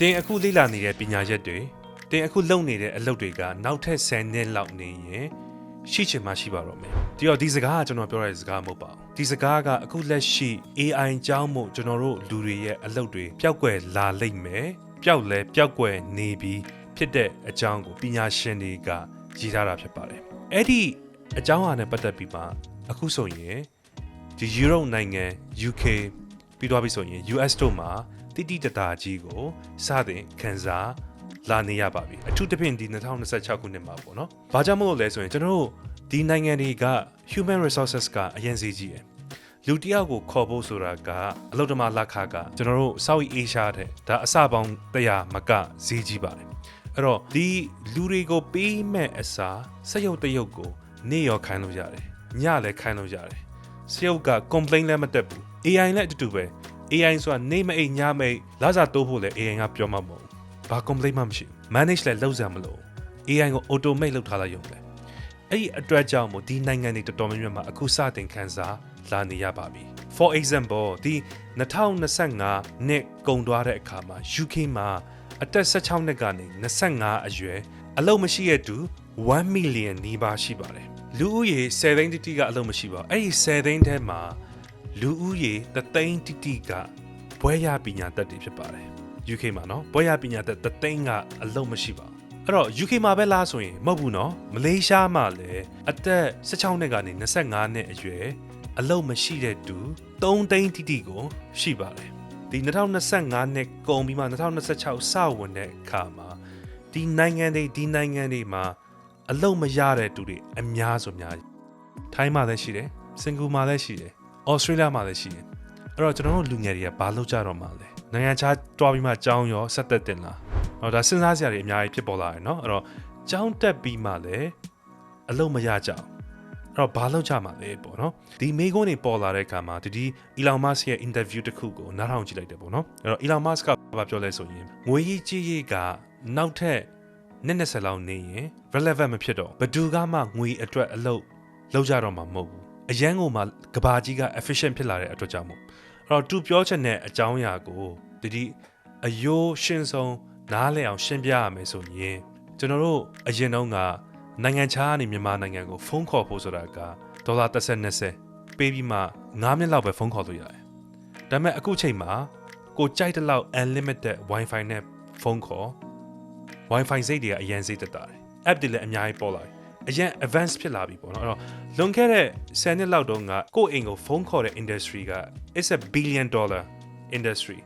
တင်အခုလေ့လာနေတဲ့ပညာရက်တွေတင်အခုလုပ်နေတဲ့အလုပ်တွေကနောက်ထပ်10နှစ်လောက်နေရင်ရှိချင်မှရှိပါတော့မယ်ဒီတော့ဒီစကားကကျွန်တော်ပြောတဲ့စကားမဟုတ်ပါဘူးဒီစကားကအခုလက်ရှိ AI ကြောင်းမို့ကျွန်တော်တို့လူတွေရဲ့အလုပ်တွေပျောက်ကွယ်လာလိမ့်မယ်ပျောက်ကွယ်နေပြီးဖြစ်တဲ့အကြောင်းကိုပညာရှင်တွေကရေးထားတာဖြစ်ပါတယ်အဲ့ဒီအကြောင်းအရာနဲ့ပတ်သက်ပြီးမှအခုဆိုရင်ဒီ Europe နိုင်ငံ UK ပြီးတော့ပြီဆိုရင် US တို့မှာတိတိတတာကြီးကိုစတင်ခန်းစားလာနေရပါပြီအထူးသဖြင့်ဒီ2026ခုနှစ်မှာပေါ့နော်။ဘာကြောင့်မလို့လဲဆိုရင်ကျွန်တော်တို့ဒီနိုင်ငံတွေက human resources ကအရင်စီကြီးတယ်။လူတယောက်ကိုခေါ်ဖို့ဆိုတာကအလုပ်သမားလက်ခကကျွန်တော်တို့ South Asia တဲ့ဒါအစပေါင်း100မကဈေးကြီးပါတယ်။အဲ့တော့ဒီလူတွေကိုပေးမဲ့အစားစက်ရုပ်တရုပ်ကိုနေရောခိုင်းလို့ရတယ်။ညလည်းခိုင်းလို့ရတယ်။စက်ရုပ်က complain လည်းမတက်ဘူး။ AI လည်းအတူတူပဲ။ AI ဆိုတာနေမအိမ်ညမိတ်လာစားတိုးဖို့လည်း AI ကပြောမှာမဟုတ်ဘူး။ဘာ complain မှမရှိဘူး။ manage လည်းလုပ်စရာမလိုဘူး။ AI ကို automate လုပ်ထားလိုက်ရုံပဲ။အဲ့ဒီအတွက်ကြောင့်မို့ဒီနိုင်ငံတွေတော်တော်များများမှာအခုစတင်ခန်းစားလာနေရပါပြီ။ For example ဒီ2025နှစ်ကုန်သွားတဲ့အခါမှာ UK မှာအသက်16နှစ်ကနေ25အရွယ်အလုပ်မရှိတဲ့သူ1 million နီးပါးရှိပါတယ်။လူဦးရေ10သိန်းတိတိကအလုပ်မရှိပါဘူး။အဲ့ဒီ10သိန်းထဲမှာလူဦးရေ3သိန်းတိတိကဘွဲရပညာတတ်တွေဖြစ်ပါတယ် UK မှာနော်ဘွဲရပညာတတ်3သိန်းကအလုပ်မရှိပါဘူးအဲ့တော့ UK မှာပဲလားဆိုရင်မဟုတ်ဘူးနော်မလေးရှားမှာလည်းအသက်16နှစ်ကနေ25နှစ်အရွယ်အလုပ်မရှိတဲ့သူ3သိန်းတိတိကိုရှိပါတယ်ဒီ2025နှစ်ကုန်ပြီးမှ2026စဝင်တဲ့အခါမှာဒီနိုင်ငံတွေမှာအလုပ်မရတဲ့သူတွေအများဆိုများထိုင်းမှာလည်းရှိတယ်စင်ကာပူမှာလည်းရှိတယ်ဩစတြေးလျမှာလည်းရှိတယ်အဲ့တော့ကျွန်တော်တို့လူငယ်တွေကဘာလုပ်ကြတော့မှာလဲနိုင်ငံခြားတွားပြီးမှကြောင်းရောဆက်သက်တင်လားတော့ဒါစဉ်းစားစရာတွေအများကြီးဖြစ်ပေါ်လာတယ်เนาะအဲ့တော့ကြောင်းတက်ပြီးမှလည်းအလုပ်မရကြအောင်အဲ့တော့ဘာလုပ်ကြမှာလဲပေါ့เนาะဒီမိကုန်းတွေပေါ်လာတဲ့အခါမှာဒီ Elon Musk ရဲ့ interview တစ်ခုကိုနားထောင်ကြည့်လိုက်တယ်ပေါ့เนาะအဲ့တော့ Elon Musk ကဘာပြောလဲဆိုရင်ငွေကြီးကြီးကနောက်ထပ်20လောက်နေရင် relevant မဖြစ်တော့ဘယ်သူကမှငွေအတွက်အလုပ်လုပ်ကြတော့မှာမဟုတ်ဘူးအရန်ကိုမှကဘာကြီးက efficient ဖြစ်လာတဲ့အတွက်ကြောင့်မို့အဲ့တော့သူပြောချင်တဲ့အကြောင်းအရာကိုဒီအယိုးရှင်းဆုံးနားလည်အောင်ရှင်းပြရမယ်ဆိုရင်ကျွန်တော်တို့အရင်တုန်းကနိုင်ငံခြားကနေမြန်မာနိုင်ငံကိုဖုန်းခေါ်ဖို့ဆိုတာကဒေါ်လာ30ပေးပြီးမှ9မိနစ်လောက်ပဲဖုန်းခေါ်လို့ရတယ်။ဒါပေမဲ့အခုချိန်မှာကိုကြိုက်တဲ့လောက် unlimited wifi နဲ့ဖုန်းခေါ် wifi စိတ်တွေကအရင်စိတ်တက်တာတယ်။ app တွေလည်းအများကြီးပေါ်လာတယ်။အရင် advance ဖြစ်လာပြီပေါ့နော်။အဲ့တော့လွန်ခဲ့တဲ့10နှစ်လောက်တုန်းကကိုယ့်အိမ်ကိုဖုန်းခေါ်တဲ့ industry က is a $1 billion industry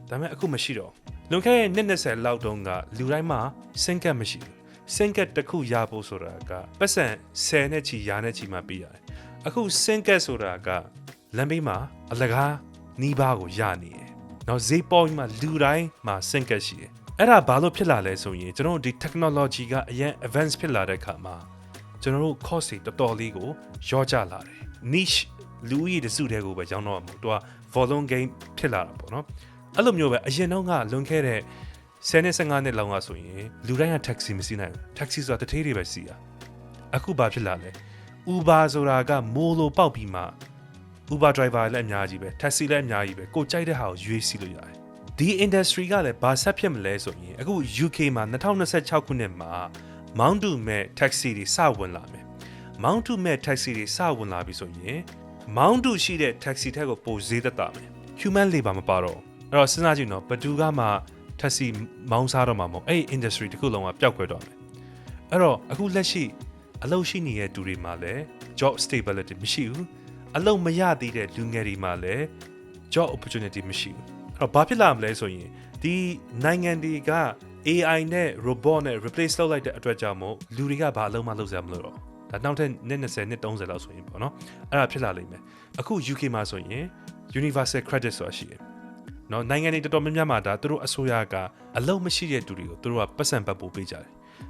ဒါပေမဲ့အခုမရှိတော့လွန်ခဲ့တဲ့နှစ်20လောက်တုန်းကလူတိုင်းမှာစင်ကတ်မရှိဘူးစင်ကတ်တစ်ခုရဖို့ဆိုတာကပတ်စံ10နဲ့ချီရာနဲ့ချီမှပေးရတယ်အခုစင်ကတ်ဆိုတာကလမ်းဘေးမှာအလကားနီးပါးကိုရနေတယ်နောက်ဈေးပေါ်မှာလူတိုင်းမှာစင်ကတ်ရှိတယ်အဲ့ဒါဘာလို့ဖြစ်လာလဲဆိုရင်ကျွန်တော်တို့ဒီ technology ကအရင် advance ဖြစ်လာတဲ့အခါမှာကျွန်တော်တို့ cost တွေတော်တော်လေးကိုရောကျလာတယ် niche လူဦးရေတစုတည်းကိုပဲကြောင်းတော့မှာသူက volume game ဖြစ်လာတာပေါ့နော်အဲ့လိုမျိုးပဲအရင်တော့ကလွန်ခဲ့တဲ့10နှစ်15နှစ်လောက်ကဆိုရင်လူတိုင်းက taxi မစီးနိုင်ဘူး taxi ဆိုတာတထေးတွေပဲစီးတာအခုဘာဖြစ်လာလဲ Uber ဆိုတာကမိုးလိုပေါက်ပြီးမှ Uber driver လည်းအများကြီးပဲ taxi လည်းအများကြီးပဲကိုကြိုက်တဲ့ဟာကိုရွေးစီးလို့ရတယ်ဒီ industry ကလည်းဘာဆက်ဖြစ်မလဲဆိုရင်အခု UK မှာ2026ခုနှစ်မှာ Mount to မဲ့ taxi တွေစဝင်လာမယ် Mount to မဲ့ taxi တွေစဝင်လာပြီဆိုရင် Mount to ရှိတဲ့ taxi ထက်ကိုပိုဈေးသက်သာမယ် human labor မပါတော့အဲ့တော့စဉ်းစားကြည့်နော်ဘယ်သူကမှ taxi မောင်းစားတော့မှာမဟုတ်အဲ့ industry တစ်ခုလုံးကပျောက်ကွယ်တော့မယ်အဲ့တော့အခုလက်ရှိအလုပ်ရှိနေတဲ့သူတွေမှာလည်း job stability မရှိဘူးအလုပ်မရသေးတဲ့လူငယ်တွေမှာလည်း job opportunity မရှိဘူးအဲ့တော့ဘာဖြစ်လာမလဲဆိုရင်ဒီနိုင်ငံတွေက AI နဲ့ robot နဲ့ replace လုပ်လိုက်တဲ့အတွက်ကြောင့်မို့လူတွေကဘာအလုပ်မှလုပ်စရာမလိုတော့ဒါနောက်ထပ်နှစ်20နှစ်30လောက်ဆိုရင်ပေါ့နော်အဲ့ဒါဖြစ်လာလိမ့်မယ်အခု UK မှာဆိုရင် universal credit ဆိုတာရှိတယ်နော်နိုင်ငံတွေတော်တော်များများမှာဒါသူတို့အစိုးရကအလုပ်မရှိတဲ့သူတွေကိုသူတို့ကပတ်စံပတ်ပို့ပေးကြတယ်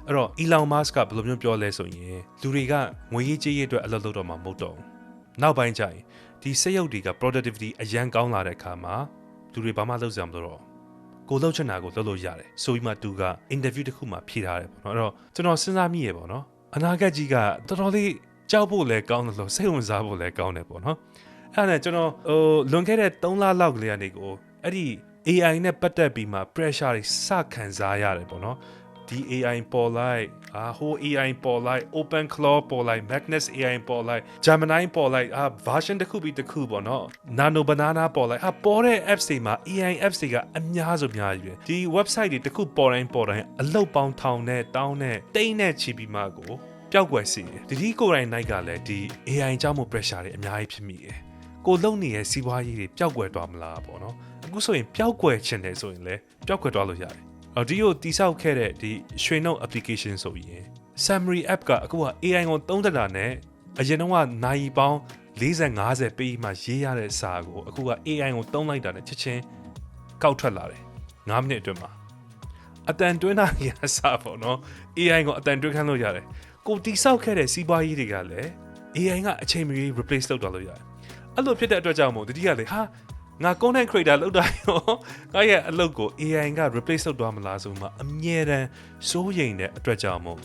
အဲ့တော့ Elon Musk ကဘယ်လိုမျိုးပြောလဲဆိုရင်လူတွေကငွေရေးကြေးရေးအတွက်အလုပ်လုပ်တော့မှာမဟုတ်တော့ဘူးနောက်ပိုင်းကျရင်ဒီစက်ရုပ်တွေက productivity အရန်ကောင်းလာတဲ့အခါမှာလူတွေဘာမှလုပ်စရာမလိုတော့ကိုလှုပ်ချင်တာကိုလှုပ်လို့ရတယ်ဆိုပြီးမှသူက interview တစ်ခုမှဖြေထားတယ်ပေါ့နော်အဲ့တော့ကျွန်တော်စဉ်းစားမိရပေါ့နော်အနာဂတ်ကြီးကတော်တော်လေးကြောက်ဖို့လည်းကောင်းတယ်လို့စိတ်ဝင်စားဖို့လည်းကောင်းတယ်ပေါ့နော်အဲ့ဒါနဲ့ကျွန်တော်လွန်ခဲ့တဲ့3လလောက်ကလေးကနေကိုအဲ့ဒီ AI နဲ့ပတ်သက်ပြီးမှ pressure တွေစခံစားရတယ်ပေါ့နော်ဒီ AI ပေါ်လိုက်ဟို AI ပေါ်လိုက် Open Claw ပေါ်လိုက် Magnus AI ပေါ်လိုက် Gemini ပေါ်လိုက်version တစ်ခုပြီးတစ်ခုပေါ့နော် Nano Banana ပေါ်လိုက်ပေါ်တဲ့ apps တွေမှာ AI apps တွေကအများကြီးပဲဒီ website တွေတစ်ခုပေါ်တိုင်းအလုပ်ပေါင်းထောင်နဲ့တောင်းနဲ့တိန်းနဲ့ချီပြီးမှကိုပျောက်ကွယ်စီတယ်ဒီကိုယ်တိုင်နိုင်ကလည်းဒီ AI ကြောင့်မို့ pressure တွေအများကြီးဖြစ်မိတယ်ကိုလုံနေတဲ့စီးပွားရေးတွေပျောက်ကွယ်သွားမလားပေါ့နော်အခုဆိုရင်ပျောက်ကွယ်ချင်တယ်ဆိုရင်လည်းပျောက်ကွယ်သွားလို့ရတယ်ဒီကိုတိဆောက်ခဲ့တဲ့ဒီရွှေနှုတ် application ဆိုရင် summary app ကအခုက AI ကိုသုံးသက်တာနဲ့အရင်တော့ကနိုင်ပေါင်း40-50ပေးမှရေးရတဲ့စာကိုအခုက AI ကိုသုံးလိုက်တာနဲ့ချက်ချင်းကောက်ထွက်လာတယ်9မိနစ်အတွင်းမှာအတန်တွင်းတာရစာပေါ့နော် AI ကိုအတန်တွင်းခန်းလို့ရတယ်ကိုတိဆောက်ခဲ့တဲ့စီးပွားရေးတွေကလည်း AI ကအချိန်မီ replace လုပ်သွားလို့ရတယ်အဲ့လိုဖြစ်တဲ့အတွက်ကြောင့်မို့တတိယလေငါ content creator လောက်တာရောငါရဲ့အလုပ်ကို AI က replace လုပ်သွားမလားဆိုမှအမြဲတမ်းစိုးရိမ်တဲ့အတွက်ကြောင့်မို့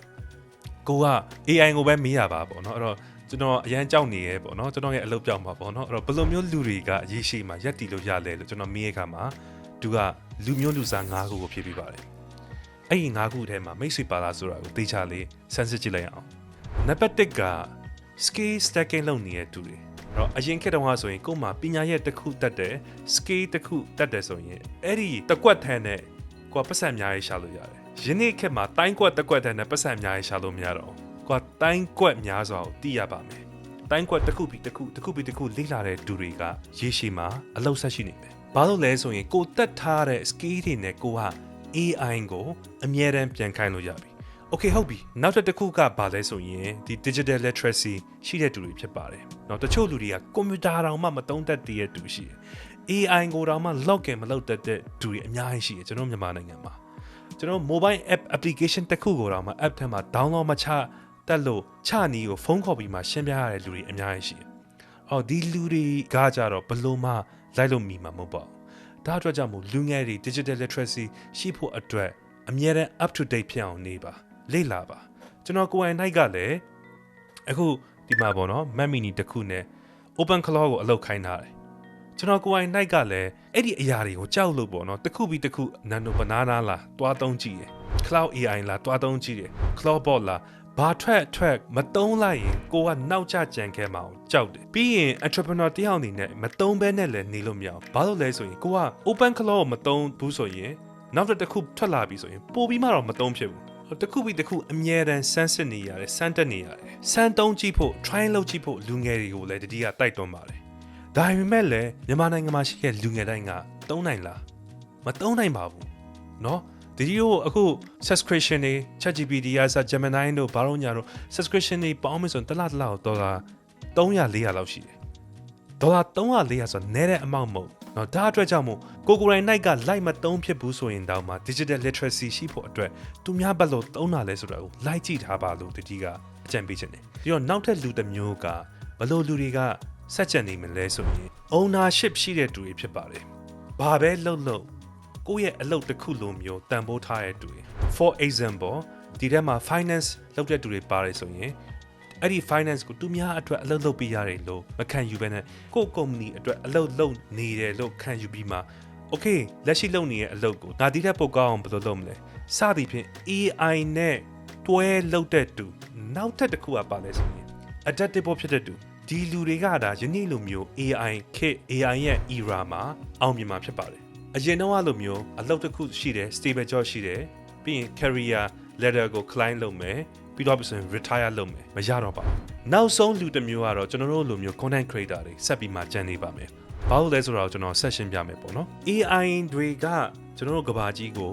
ကိုက AI ကိုပဲမေးရပါပေါ့နော်အဲ့တော့ကျွန်တော်အရန်ကြောက်နေရဲပေါ့နော်ကျွန်တော်ရဲ့အလုပ်ပြောင်းပါပေါ့နော်အဲ့တော့ဘယ်လိုမျိုးလူတွေကရေရှည်မှာရက်တီလို့ရလဲလို့ကျွန်တော်မေးရခါမှာသူကလူမျိုးလူစား9ခုကိုဖြည့်ပေးပါတယ်အဲ့ဒီ9ခုထဲမှာမိတ်ဆွေပါလားဆိုတာကိုသေချာလေးစမ်းစစ်ကြည့်လိုက်အောင်နံပါတ်1က skill stacking လုပ်နေတဲ့သူတွေတော့အရင်ခေတ်တုန်းကဆိုရင်ကို့မှာပညာရဲ့တစ်ခုတတ်တယ် skill တစ်ခုတတ်တယ်ဆိုရင်အဲ့ဒီတကွက်ထန်းနဲ့ကိုကပတ်စံအများကြီးရှာလို့ရတယ်ယနေ့ခေတ်မှာတိုင်းကွက်တကွက်ထန်းနဲ့ပတ်စံအများကြီးရှာလို့မရတော့ကိုကတိုင်းကွက်များစွာကိုသိရပါမယ်တိုင်းကွက်တစ်ခုပြီးတစ်ခုလေ့လာတဲ့သူတွေကရေရှည်မှာအလုပ်ဆက်ရှိနေမယ်ဘာလို့လဲဆိုရင်ကိုတက်ထားတဲ့ skill တွေနဲ့ကိုက AI ကိုအမြဲတမ်းပြန်ခိုင်းလို့ရပြီOkay ဟုတ်ပြီနောက်တစ်ခုကဘာလဲဆိုရင်ဒီ digital literacy ရှိတဲ့သူတွေဖြစ်ပါတယ်เนาะတချို့လူတွေကကွန်ပျူတာတောင်မှမသုံးတတ်တဲ့သူရှိတယ် AI ကိုတောင်မှ login မလုပ်တတ်တဲ့သူတွေအများကြီးရှိတယ်ကျွန်တော်မြန်မာနိုင်ငံမှာကျွန်တော် mobile app application တစ်ခုကိုတောင်မှ app ထဲမှာ download မချတတ်လို့ချနီးကိုဖုန်းခေါ်ပြီးမှရှင်းပြရတဲ့လူတွေအများကြီးရှိတယ်ဒီလူတွေကကြတော့ဘလို့မှလိုက်လို့မီမှာမဟုတ်ပါဘူးဒါအတွက်ကြောင့်မို့လူငယ်တွေ digital literacy ရှိဖို့အတွက်အမြဲတမ်း up to date ဖြစ်အောင်နေပါလေ့လာပါကျွန်တော်ကိုယ်တိုင်ကလည်းအခုဒီမှာပေါ့နော် Mac mini တစ်ခုနဲ့ Open Claw ကိုအလုပ်ခိုင်းထားတယ်ကျွန်တော်ကိုယ်တိုင်ကလည်းအဲ့ဒီအရာတွေကိုကြောက်လို့ပေါ့နော်တစ်ခုပြီးတစ်ခု Nano Banana လားတွားသုံးကြည့်တယ် Cloud AI လားတွားသုံးကြည့်တယ် Clawbot လားဘာထွက်မသုံးလိုက်ရင်ကိုကနောက်ကျကြံခဲ့မှာကြောက်တယ်ပြီးရင် entrepreneur တယောက်အနေနဲ့မသုံးဘဲနဲ့လည်းနေလို့မရဘူးဘာလို့လဲဆိုရင်ကိုက Open Claw ကိုမသုံးဘူးဆိုရင်နောက်တစ်ခုထွက်လာပြီဆိုရင်ပို့ပြီးမှတော့မသုံးဖြစ်ဘူးတစ်ခုပြီးတစ်ခုအမြဲတမ်းစမ်းစစ်နေရတယ်စမ်းတက်နေရတယ်စမ်းသုံးကြည့်ဖို့ try လုပ်ကြည့်ဖို့လူငယ်တွေကိုလည်းတတိယတိုက်တွန်းပါတယ်ဒါပေမဲ့လည်းမြန်မာနိုင်ငံမှာရှိတဲ့လူငယ်တိုင်းကသုံးနိုင်လားမသုံးနိုင်ပါဘူးเนาะဒီလိုအခု subscription တွေ ChatGPT ရစ Gemini တို့ဘာလို့ညာတို့ subscription တွေပေါင်းမယ်ဆိုရင်တစ်လကိုဒေါ်လာ300-400လောက်ရှိတယ်ဒေါ်လာ300-400ဆိုနည်းတဲ့အမောက်မဟုတ်နော်ဒါအတွက်ကြောင့်မို့ကိုကိုရိုင်းနိုင်ကလိုက်မသုံးဖြစ်ဘူးဆိုရင်တောင်မှ digital literacy ရှိဖို့အတွက်သူများဘက်လို့သုံးတာလဲဆိုတာကိုလိုက်ကြည့်ထားပါလို့တတိကအကြံပေးချင်တယ်ပြီးတော့နောက်ထပ်လူတစ်မျိုးကဘလို့လူတွေကစက်ကြံနေမလဲဆိုရင် ownership ရှိတဲ့သူတွေဖြစ်ပါတယ်ဘာပဲလုပ်ကိုယ့်ရဲ့အလုပ်တစ်ခုလိုမျိုးတန်ဖိုးထားတဲ့သူတွေ for example ဒီထဲမှာ finance လုပ်တဲ့သူတွေပါတယ်ဆိုရင်အဲ့ဒီ finance ကိုသူများအတွက်အလုပ်လုပ်ပေးရတယ်လို့မခံယူဘဲနဲ့ကိုယ့် company အတွက်အလုပ်လုပ်နေတယ်လို့ခံယူပြီးမှ okay လက်ရှိလုပ်နေတဲ့အလုပ်ကိုငါဒီထက်ပိုကောင်းအောင်ဘယ်လိုလုပ်မလဲစသည်ဖြင့် AI နဲ့တွဲလုပ်တဲ့သူနောက်ထပ်တစ်ခုကပါလဲဆိုရင် adaptable ဖြစ်တဲ့သူဒီလူတွေကဒါယနေ့လိုမျိုး AI ခေတ် AI ရဲ့ era မှာအောင်မြင်မှာဖြစ်ပါတယ်အရင်တော့လိုမျိုးအလုပ်တစ်ခုရှိတယ် stable job ရှိတယ်ပြီးရင် career ladder ကို climb လုပ်မယ်ပြီးတော့ဆိုရင် retire လုပ်မယ်မရတော့ပါဘူးနောက်ဆုံးလူတစ်မျိုးကတော့ကျွန်တော်တို့လိုမျိုး content creator တွေဆက်ပြီးမှကြံနေပါမယ်ဘာလို့လဲဆိုတော့ကျွန်တော် session ပြမယ်ပေါ့နော် AI တွေကကျွန်တော်တို့ကဘာကြီးကို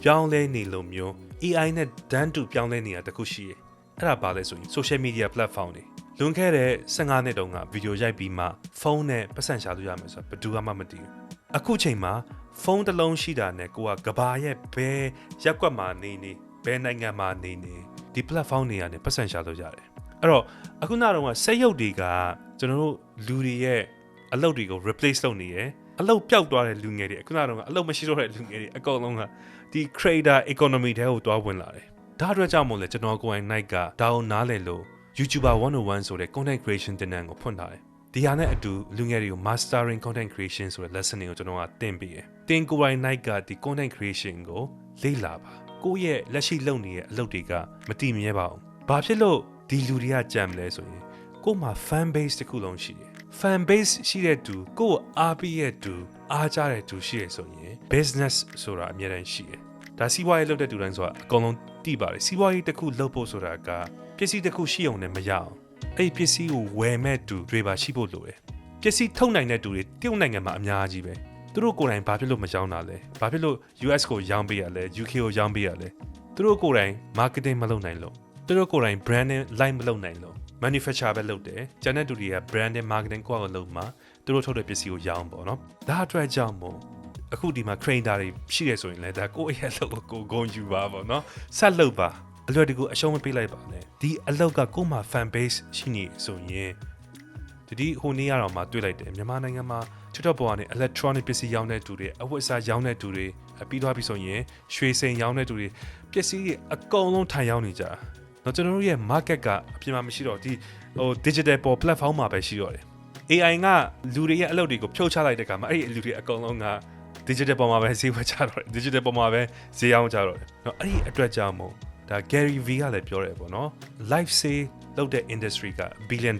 ပြောင်းလဲနေလို့မျိုး AI နဲ့တန်းတူပြောင်းလဲနေတာတခုရှိတယ်အဲ့ဒါဘာလဲဆိုရင် social media platform တွေလွန်ခဲ့တဲ့15နှစ်တုန်းကဗီဒီယိုရိုက်ပြီးမှဖုန်းနဲ့ပတ်စံရှာလို့ရမယ်ဆိုတော့ဘယ်သူမှမသိဘူးအခုချိန်မှာဖုန်းတစ်လုံးရှိတာနဲ့ကိုကကဘာရဲ့ဘယ်ရက်ကွက်မှာနေဘယ်နိုင်ငံမှာနေဒီ platform တွေကနေပတ်စံရှာလို့ရတယ်အဲ့တော့အခုနောက်တော့စက်ရုပ်တွေကကျွန်တော်တို့လူတွေရဲ့အလုပ်တွေကို replace လုပ်နေရယ်အလုပ်ပျောက်သွားတဲ့လူငယ်တွေအခုနောက်တော့အလုပ်မရှိတော့တဲ့လူငယ်တွေအကုန်လုံးကဒီ creator economy ထဲကိုတွားဝင်လာတယ်ဒါအတွက်ကြောင့်မို့လဲကျွန်တော်ကိုယ်တိုင် night ကဒါအောင်နားလည်လို့ YouTuber 101ဆိုတဲ့ content creation တင်နန်းကိုဖွင့်ထားတယ် ဒီဟာနဲ့အတူလူငယ်တွေကို mastering content creation ဆိုတဲ့ lesson တွေကိုကျွန်တော်ကသင်ပေးတယ်တင်ကိုယ်တိုင် night ကဒီ content creation ကိုလေ့လာပါကိုယ့်ရဲ့လက်ရှိလုပ်နေတဲ့အလုပ်တွေကမတည်မြဲပါဘူးဘာဖြစ်လို့ဒီလူတွေကကြံမလဲဆိုရင်ကို့မှာ fan base တစ်ခုလုံးရှိတယ် fan base ရှိတဲ့သူကိုယ့်အားပေးတဲ့သူအားကြတဲ့သူရှိရဆိုရင် business ဆိုတာအများတန်းရှိတယ်ဒါစီးပွားရေးလုပ်တဲ့သူတိုင်းဆိုတာအကုန်လုံးသိပါတယ်စီးပွားရေးတစ်ခုလုပ်ဖို့ဆိုတာကပစ္စည်းတစ်ခုရှိအောင်လည်းမရအောင်အဲ့ဒီပစ္စည်းကိုဝယ်မဲ့သူတွေပါရှိဖို့လိုတယ်ပစ္စည်းထုတ်နိုင်တဲ့သူတွေတရုတ်နိုင်ငံမှာအများကြီးပဲသူတို့ကိုယ်တိုင်ဘာဖြစ်လို့မရောင်းတာလဲဘာဖြစ်လို့ US ကိုရောင်းပေးရလဲ UK ကိုရောင်းပေးရလဲသူတို့ကိုယ်တိုင် marketing မလုပ်နိုင်လို့သူတို့ကိုယ်တိုင် branding line မလုပ်နိုင်လို့ manufacture ပဲလုပ်တယ်ကျန်တဲ့သူတွေက branding marketing ကိုလုပ်မှသူတို့ထုတ်တဲ့ပစ္စည်းကိုရောင်းပေါ့နော်ဒါအတွက်ကြောင့်မို့အခုဒီမှာ trainer တွေရှိရဆိုရင်လည်းဒါကိုယ့်ရဲ့အလုပ်ကိုဂုဏ်ယူပါပေါ့နော်ဆက်လုပ်ပါအလွယ်တကူအရှုံးမပေးလိုက်ပါနဲ့ဒီအလုပ်ကကိုယ့်မှာ fan base ရှိနေဆိုရင်ဒီဟိုနေ့ရတော့မှတွေ့လိုက်တယ်မြန်မာနိုင်ငံမှာ TikTok ပေါ်ကနေ electronic ပစ္စည်းရောင်းတဲ့သူတွေအဝတ်အစားရောင်းတဲ့သူတွေပြီးသွားပြီဆိုရင်ရွှေစိန်ရောင်းတဲ့သူတွေပစ္စည်းတွေအကုန်လုံးထိုင်ရောင်းနေကြတော့ကျွန်တော်တို့ရဲ့ market ကအပြင်မှာမရှိတော့ဒီdigital ပေါ် platform မှာပဲရှိတော့တယ် AI ကလူတွေရဲ့အလုပ်တွေကိုဖြုတ်ချလိုက်တဲ့အခါမှာအဲ့ဒီလူတွေအကုန်လုံးက digital ပေါ်မှာပဲဈေးဝယ်ကြတော့တယ် digital ပေါ်မှာပဲဈေးရောင်းကြတော့တယ်เนาะအဲ့ဒီအတွက်ကြောင့်မို့ဒါ Gary V ကလည်းပြောတယ်ပေါ့နော် life say လုပ်တဲ့ industry က billion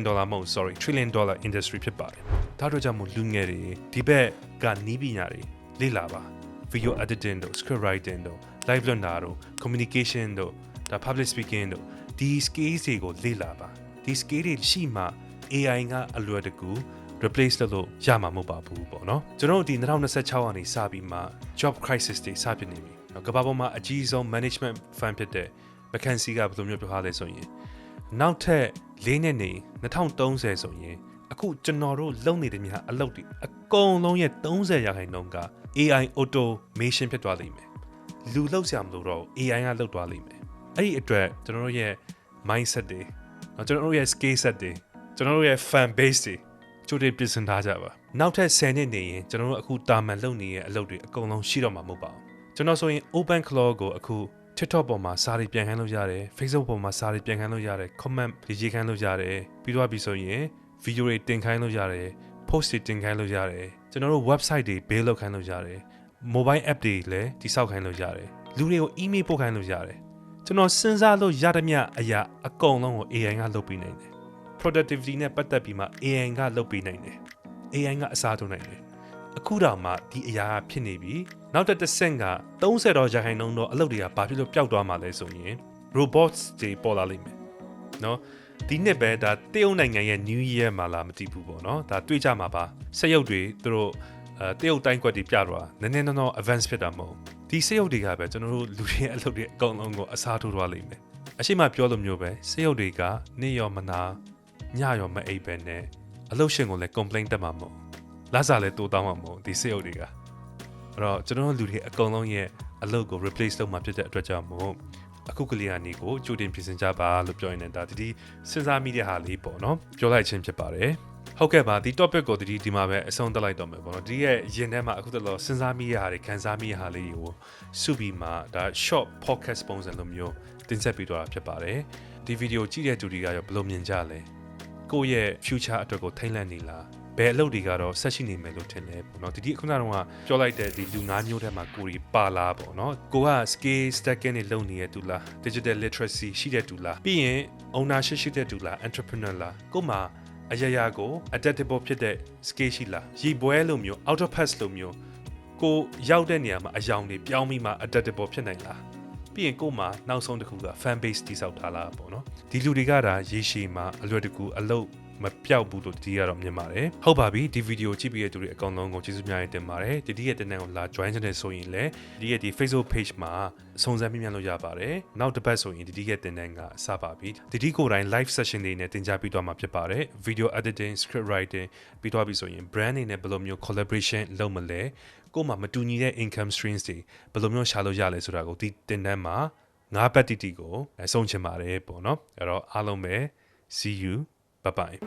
dollar မဟုတ် sorry trillion dollar industry ဖြစ်ပါတယ်ဒါတို့ကြောင့်မို့လူငယ်တွေဒီဘက်ကနီးပညာတွေလေ့လာပါ video editing တို့ script writing တို့ live လွှင့်တာတို့ communication တို့ဒါ public speaking တို့ဒီ skills တွေကိုလေ့လာပါဒီ skill တွေရှိမှ AI ကအလွယ်တကူ replace လုပ်လို့ရမှာမဟုတ်ပါဘူးပေါ့နော်ကျွန်တော်တို့ဒီ2026ကနေစပြီးမှ job crisis တွေစဖြစ်နေပြီကမ္ဘာပေါ်မှာအကြီးဆုံး management firm ဖြစ်တဲ့ McKinsey ကဘယ်လိုမျိုးပြောထားလဲဆိုရင်နောက်ထပ်၄နှစ်နေ2030ဆိုရင်အခုကျွန်တော်တို့လုပ်နေတဲ့များအလုပ်တွေအကုန်လုံးရဲ့30%က AI automation ဖြစ်သွားလိမ့်မယ်လူလုပ်ဆရာမလို့တော့ AI ကလုပ်သွားလိမ့်မယ်အဲ့ဒီအတွက်ကျွန်တော်တို့ရဲ့ mindset တွေကျွန်တော်တို့ရဲ့ skill set တွေကျွန်တော်တို့ရဲ့ fan base တွေကြိုတင်ပြင်ဆင်ထားကြပါနောက်ထပ်10နှစ်နေရင်ကျွန်တော်တို့အခုတာမန်လုပ်နေတဲ့အလုပ်တွေအကုန်လုံးရှိတော့မှာမဟုတ်ပါဘူးကျွန်တော်ဆိုရင် open claw ကိုအခု TikTok ပေါ်မှာစာတွေပြန်ခိုင်းလို့ရတယ် Facebook ပေါ်မှာစာတွေပြန်ခိုင်းလို့ရတယ် comment ရေးခိုင်းလို့ရတယ်ပြီးတော့ပြီဆိုရင် video တွေတင်ခိုင်းလို့ရတယ် post တွေတင်ခိုင်းလို့ရတယ်ကျွန်တော်တို့ website တွေ build လုပ်ခိုင်းလို့ရတယ် mobile app တွေလည်းတည်ဆောက်ခိုင်းလို့ရတယ်လူတွေကို email ပို့ခိုင်းလို့ရတယ်ကျွန်တော်စဉ်းစားလို့ရတဲ့မြအရာအကုန်လုံးကို AI ကလုပ်ပေးနိုင်တယ် productivity နဲ့ပတ်သက်ပြီးမှ AI ကလုပ်ပေးနိုင်တယ် AI ကအစားထိုးနိုင်တယ်အခုတော့မှဒီအရာဖြစ်နေပြီနောက်တစ်ဆင့်က30တော့ရာခိုင်နှုန်းတော့အလုပ်တွေကဘာဖြစ်လို့ပျောက်သွားမှာလဲဆိုရင် robots တွေပေါ်လာလိမ့်မယ်เนาะဒီနှစ်ပဲဒါတရုတ်နိုင်ငံရဲ့ New Year မှာလာမသိဘူးပေါ့เนาะဒါတွေ့ကြမှာပါစက်ရုပ်တွေသူတို့တရုတ်တိုင်းကွက်တွေပြတော့နည်းနည်းတော့ advance ဖြစ်တာမဟုတ်ဒီစက်ရုပ်တွေကပဲကျွန်တော်တို့လူတွေအလုပ်တွေအကုန်လုံးကိုအစားထိုးသွားလိမ့်မယ်အရှိမပြောလို့မျိုးပဲစက်ရုပ်တွေကနေ့ရောမနာညရောမအိပ်ပဲနဲ့အလုပ်ရှင်ကိုလည်း complaint တက်မှာမဟုတ်လစားလည်းတိုးတောင်းမှာမဟုတ်ဒီစက်ရုပ်တွေကအဲ့တော့ကျွန်တော်တို့လူတွေအကုန်လုံးရဲ့အလုပ်ကို replace လုပ်မှာဖြစ်တဲ့အတွက်ကြောင့်မို့အခုကလေးကနေကိုကြိုတင်ပြင်ဆင်ကြပါလို့ပြောရင်ဒါဒီစဉ်းစားမိတဲ့ဟာလေးပေါ့နော်ပြောလိုက်ခြင်းဖြစ်ပါတယ်ဟုတ်ကဲ့ပါဒီ topic ကိုဒီမှာပဲအဆုံးသတ်လိုက်တော့မယ်ပေါ့နော်ဒီရဲ့ရင်ထဲမှာအခုတလောစဉ်းစားမိရတာတွေခံစားမိရတာလေးတွေကိုစုပြီးမှဒါ short podcast ပုံစံလိုမျိုးတင်ဆက်ပေးတော့တာဖြစ်ပါတယ်ဒီဗီဒီယိုကြည့်တဲ့သူတွေကရောဘယ်လိုမြင်ကြလဲကိုယ့်ရဲ့ future အတွက်ကိုထိမ့်လန့်နေလားဘယ်အလုပ်တွေကတော့ဆက်ရှိနေမယ်လို့ထင်တယ်ပေါ့နော်ဒီခုနကတော့ပြောလိုက်တဲ့ဒီလူ9မျိုးထဲမှာကိုကြီးပါလာပေါ့နော်ကိုက skill stacking တွေလုပ်နေတဲ့သူလား digital literacy ရှိတဲ့သူလားပြီးရင် ownership ရှိတဲ့သူလား entrepreneur လားကိုမှအရာရာကို adaptable ဖြစ်တဲ့ skill ရှိလားရီပွဲလိုမျိုး autopass လိုမျိုးကိုရောက်တဲ့နေရာမှာအယောင်တွေပြောင်းပြီးမှ adaptable ဖြစ်နိုင်လားပြီးရင်ကိုမှနောက်ဆုံးတစ်ခုက fan base တိစောက်ထားလားပေါ့နော်ဒီလူတွေကဒါရေရှည်မှာအလွယ်တကူအလုပ်မပြောက်ဘူးလို့ဒီကတော့မြင်ပါတယ်ဟုတ်ပါပြီဒီဗီဒီယိုကြည့်ပြီးတဲ့သူတွေအကောင်လုံးကိုကျေးဇူးများတင်ပါတယ်ဒီရဲ့တင်တဲ့ကိုလာ join ချင်တယ်ဆိုရင်လည်းဒီ Facebook page မှာစုံစမ်းမြင်လို့ရပါတယ်နောက်တစ်ပတ်ဆိုရင်ဒီရဲ့တင်တဲ့ကစပါပြီဒီကိုယ်တိုင် live session တွေနဲ့တင်ကြပြီးတော့မှာဖြစ်ပါတယ် video editing script writing ပြီးတော့ပြီဆိုရင် brand တွေနဲ့ဘယ်လိုမျိုး collaboration လုပ်မလဲကိုယ်မှာမတူညီတဲ့ income streams တွေဘယ်လိုမျိုးရှာလို့ရလဲဆိုတာကိုဒီတင်တဲ့မှာ9ပတ်တီကိုဆုံးချင်ပါတယ်ပေါ့နော်အဲ့တော့အားလုံးပဲ see you Bye-bye.